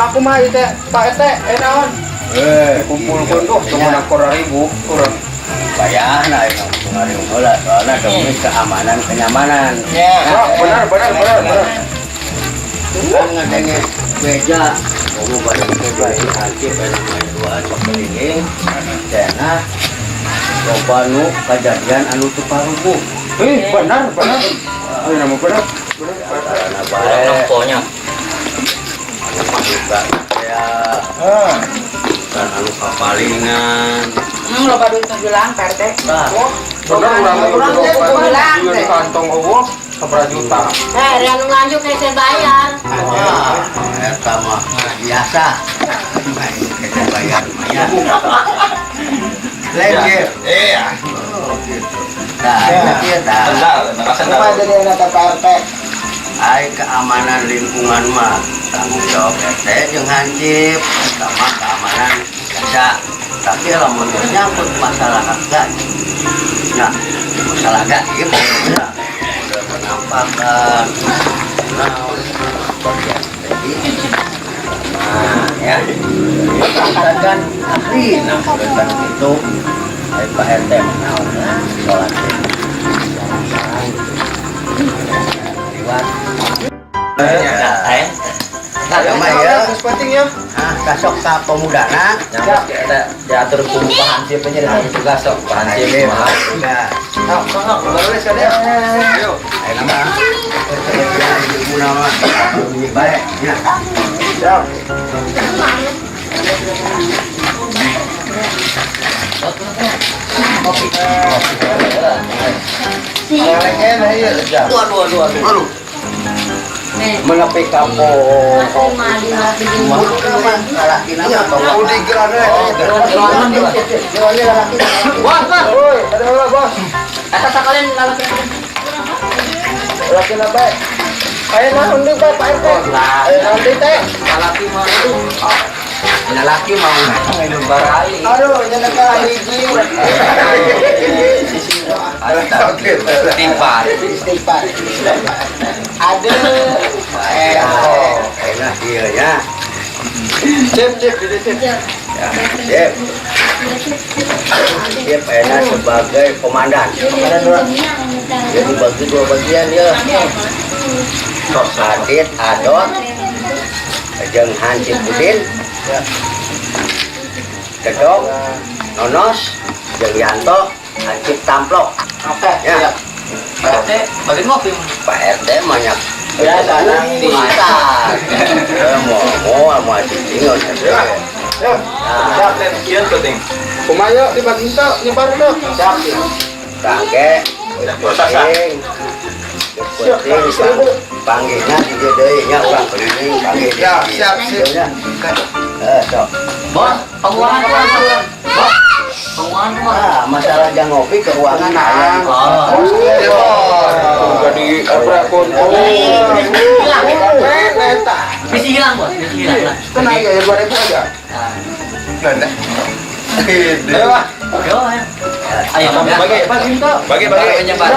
aku mah itu Pak RT naon kumpulkan tuh cuma 6.000 kurang bayar nah itu pengaruh bola soalnya demi keamanan kenyamanan benar kan ngadengnya beja kamu balik ke balik haji penamanya dua sok keliling cena coba nu kejadian anu tuparuku benar nama benar karena baik pokoknya juga ya kan anu kapalingan lo baru bilang Pak RT. Benar di kantong Allah seberapa juta. Yang nganjuk saya bayar. Eta mah biasa. Kita bayar lumayan. Lengkap. Iya. Nah, dia dah. Apa jadi anak Pak RT? Ai keamanan lingkungan mah tanggung jawab RT jeung hansip sama keamanan biasa. Tapi lamun nyangkut masalah harga, nah masalah gaib, ya udah penampakan, nah ya, kan ahli, nah urusan itu, Pak RT menau, sholat ya, penting ya. kasok sa pemudana, diatur perubahan siapa jadi tugas sok bahan siapa mahal. Baru sekali. Ayo. Ayo nama. Ibu nama. Baik. Ya. Siap. Dua. Menepi kampung Udah gerane. Bos. Oi, ada apa, Bos? Kata kalian lalaki. Laki apa? Ayo nah undang Pak RT. Nanti teh. Laki mau itu, laki mau minum barai. Aduh, jangan kalah hiji. Istighfar. Aduh. enak dia ya. Cep. Dia enak sebagai komandan. Jadi bagi dua bagian ya. Sok Sadit, Adot, jeung Hansip Udin, Gedong, Nonos, jeung Yanto, Hansip Tamplok. Oke, Ya. Pak RT, bagi ngopi. Pak RT banyak biasa nanti. Mau tinggal Siap. Kian penting. Kumaha dibagi tok, nyebar tok. Siap. Kangge penting panggilnya di deui nya urang keliling panggil Ya, siap. sok. Bos, penguangan. Masalah jang ngopi keuangan aya. Jadi apa kontrol. Bisa hilang, Bos. Bisa hilang. Tenang ya, 2.000 aja. Nanda. Yo, ayo bagi penyebar.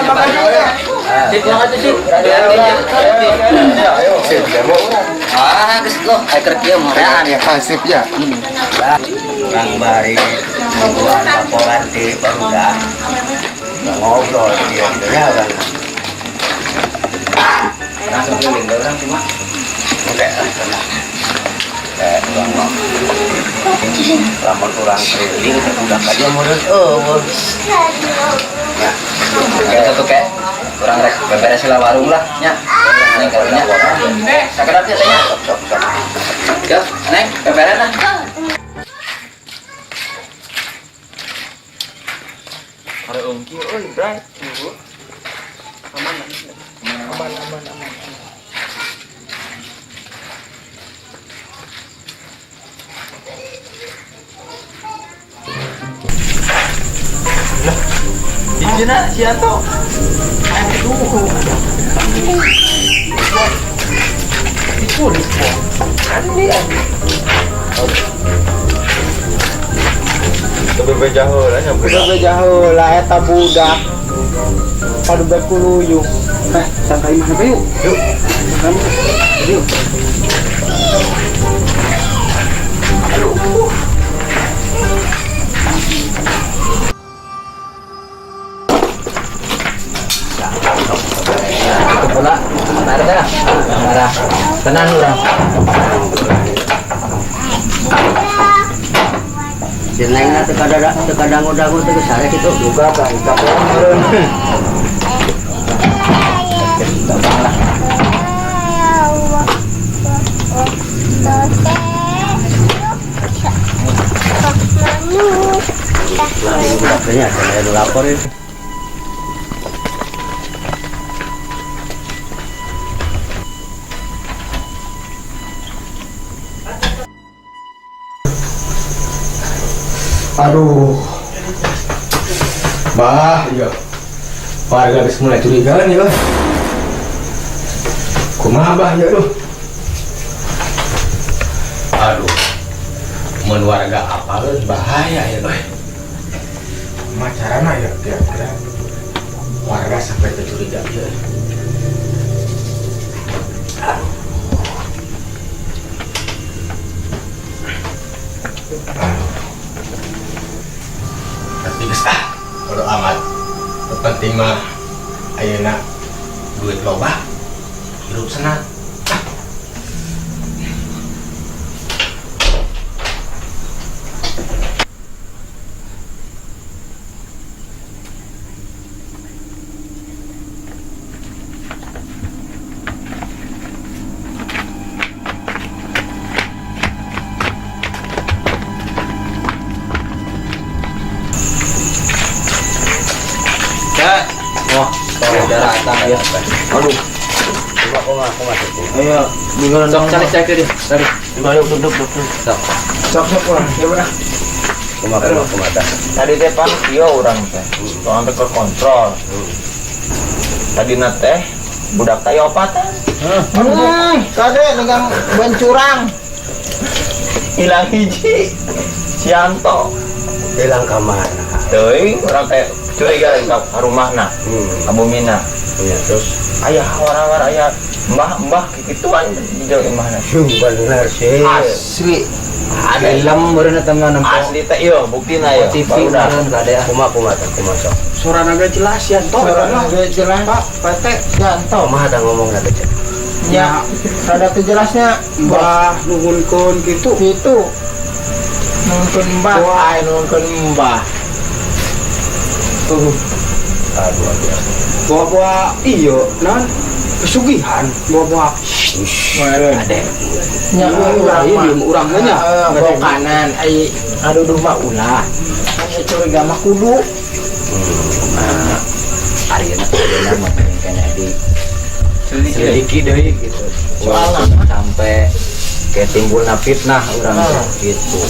Sip, yang aja sip. Ayo. Geus loh, eker kieu mah. Ya, kasih ya. Bang Bari buat laporan di Pemuda ngobrol dia ya kan Langsung keliling orang cuma. udah tenang uang mau lamun orang keliling udah aja menurut ya Kita tuh kayak kurang rek beberes sila warung lah nya. Neng karunya. Sakedap teh nya. Yo, neng beberes lah. Ada ongki, oi, Bray. Aman. Ijina sianto. Aduh. Ditulis po. Andi. Kebebe jahul aja. Kebebe jahul lah eta budak. Padu bekuluyung. Santai mana yuk. Yuk. Yuk. Itu pula. Ada dah. Ada. Tenang orang. Jenengna teu dangu-dangu teu sare kitu juga kan kapan meureun. Budak-budaknya saya nu lapor ya. Aduh. Bah, iya. Warga geus mulai curiga nih, Bah. Kumaha bah ya tuh? Aduh. Mun warga apalun bahaya ya, Bah. Macarana ya kira-kira. Warga sampai tercuriga ya. Tapi geus bodo amat. Nu penting mah ayeuna duit loba, hirup senang. Ya. Wah, udah datang ya. Aduh, Kumaha ayo bingung Sok cari dia. Cari. Ayo duduk. Sok. Sok urang, ya bener. kumaha. Tadi teh pan kieu urang teh. Soalnya teh ke kontrol. Tadi teh budak teh opatan. Kade dengan bencurang. Hilang hiji. Sianto. Hilang ka mana? Teuing urang teh curiga ka rumahna. Abumina. Ya terus Ayah war-war ayah mbah kikituan di jauh imahna. bener sih. Asli. Ada Film meureun eta mah nempo. asli teh ieu buktina ieu. TV Barudak. meureun ka ada. Kumaha sok. Suarana ge jelas ya toh. Soalnya gue jelas Pak, pete janto. Kumaha da ngomongna teh? Ya, rada teu jelasnya Mbah nuhunkeun kitu. gitu. Nungkeun mbah, ai nungkeun mbah. Aduh. Bawa iya non pesugihan bawa Meureun. Ade. Nya urang mah urang nya belok kanan ai aduh mah ulah. Aya curiga mah kudu. Ayeuna mah kayaknya di selidiki deui gitu. Soalna Sampai kayak timbulna fitnah urang gitu.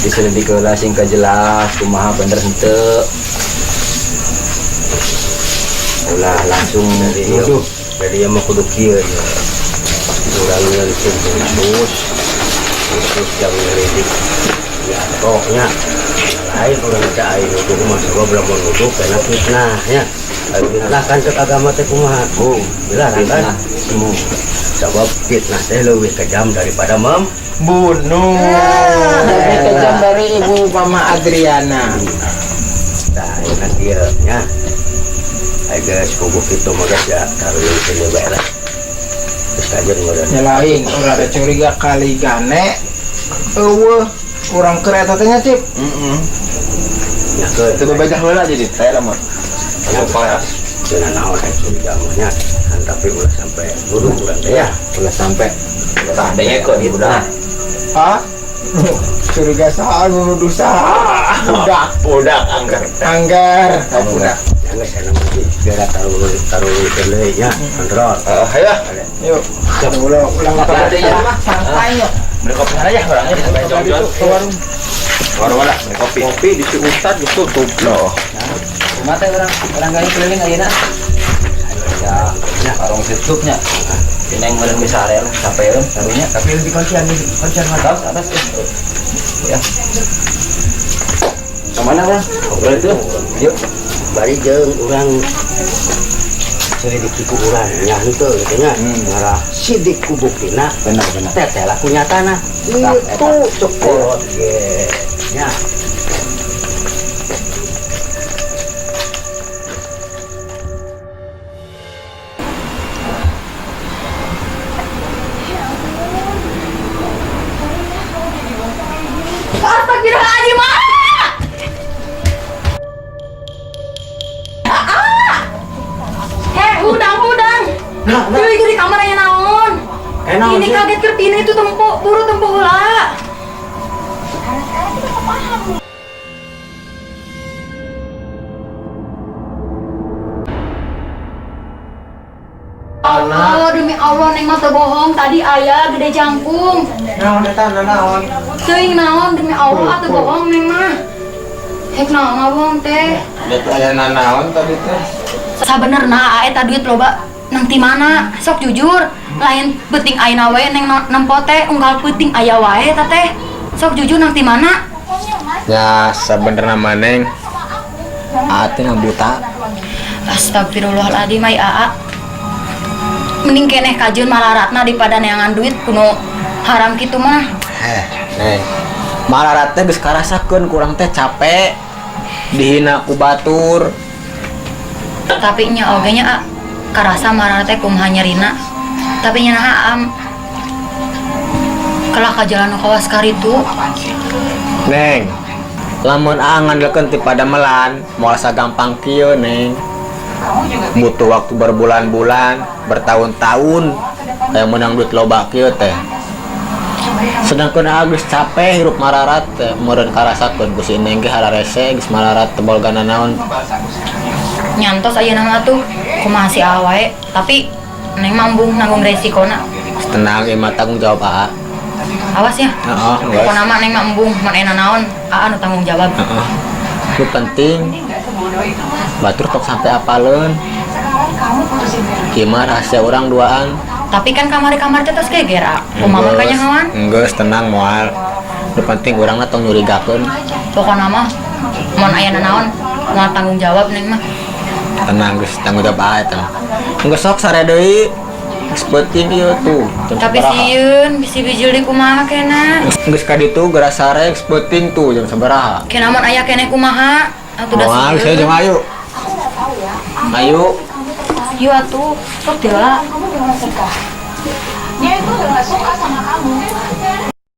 Diselidiki heula sing jelas kumaha bener henteu. Ulah langsung nuduh. Jadi ya mah kudu kieu ya. Urang ngeuleun terus jam ngelidik. Ya pokoknya lain urang teh aya nuduh mah sabab lamun nuduh kana fitnah ya. Fitnah kan cek agama teh kumaha? Oh, dilarang kan? Semua. Sabab fitnah teh leuwih kejam daripada bunuh. Lebih kejam dari ibu Mama Adriana. Nah, ini kan dia ya. Ayo guys, kubuk itu mah guys ya, taruh di sini bae lah. Terus kajian meureun. Nyalain, urang ada curiga kali gane. Eueuh, urang kereta teh nya Cip. Ya ke Coba baca heula jadi teh lamun. ya pas. Cenah naon aya curiga mah nya. Kan tapi ulah sampai nuduh urang teh ya. Ulah sampai tah dengekkeun budak. Hah? Curiga saha nuduh saha? Budak anggar. Budak. Yang geus anu mah biar taruh deui nya, kontrol. Hayo. Yuk. Ulang Ada ya. santai yuk. Beli kopi aja orangnya sampai jauh-jauh. Warung mana? Beli kopi. Kopi di si Ustad ditutup loh. Mata orang kali keliling ayeuna. Ya, warung tutupnya. Ini yang meureun bisa area lah sampai eureun taruhnya. Tapi lebih kuncian mah. Atas. Ya. Kemana bang? Ngobrol itu. Yuk. Bari jeung urang selidiki ku urang nya henteu gitu nya. Ngara sidik ku buktina. Benar. Teteh lah kunyatana. Itu cukup ge. Nya. Nah, Yo itu di kamar aya naon? naon, Ini sih? kaget keur pina itu tempo, buru tempo heula. Allah, demi Allah neng mah teu bohong, tadi aya gede jangkung. naon eta naon. Teuing naon demi Allah teu bohong neng mah. Hek naon ngabong teh. Lihat aya nanaon tadi teh. Sabenerna eta duit loba nang ti mana? Sok jujur, lain penting ayeuna we neng nempo teh unggal penting aya wae eta teh. Sok jujur nang ti mana? Ya sebenarnya maneng ati nang buta. Astagfirullahaladzim ai aa. Mending keneh kajeun malaratna daripada neangan duit kuno haram kitu mah. Neng. Malarat teh geus karasakeun kurang teh capek. Dihina ku batur. Tapi nya oge nya karasa malarat teh kumaha nyerina. Tapi nya naha am. Kalah ka jalan kawas karitu. Neng. Lamun ngandelekeun ti pada melan, moal sagampang kieu, Neng. Butuh waktu berbulan-bulan, bertahun-tahun kayak menang duit loba kieu teh. Sedangkan geus capek hirup mararat teh, meureun karasakeun ku si Neng ge hararese geus mararat tebal gana naon. Nyantos ayeuna mah tuh kumaha si awae, tapi neng mambung nanggung resikona. Tenang, ieu mah tanggung jawab aa. Awas ya. Heeh, Pokona mah neng mambung mun ena naon, aa nu tanggung jawab. heeh. Itu penting. Batur tok sampai apaleun. Ieu mah rahasia urang duaan. Tapi kan kamar-kamar teh tos geger, kumaha mah kanyahoan. Enggeus tenang moal. Nu penting urangna tong nyurigakeun. Pokona mah mun aya naon, moal tanggung jawab neng mah. Tenang geus tanggung jawab aa eta. Enggeus sok sare deui. Geus penting ieu tuh. Jam Tapi sabaraha? sieun bisi bijil di kumaha kena. Geus ka ditu geura sare geus penting tuh jam sabaraha? Kena mun aya keneh kumaha? Atuh da Moal saya jeung sieun. ayu. Ayu. Ieu atuh, sok deula. Dia itu udah gak suka sama kamu.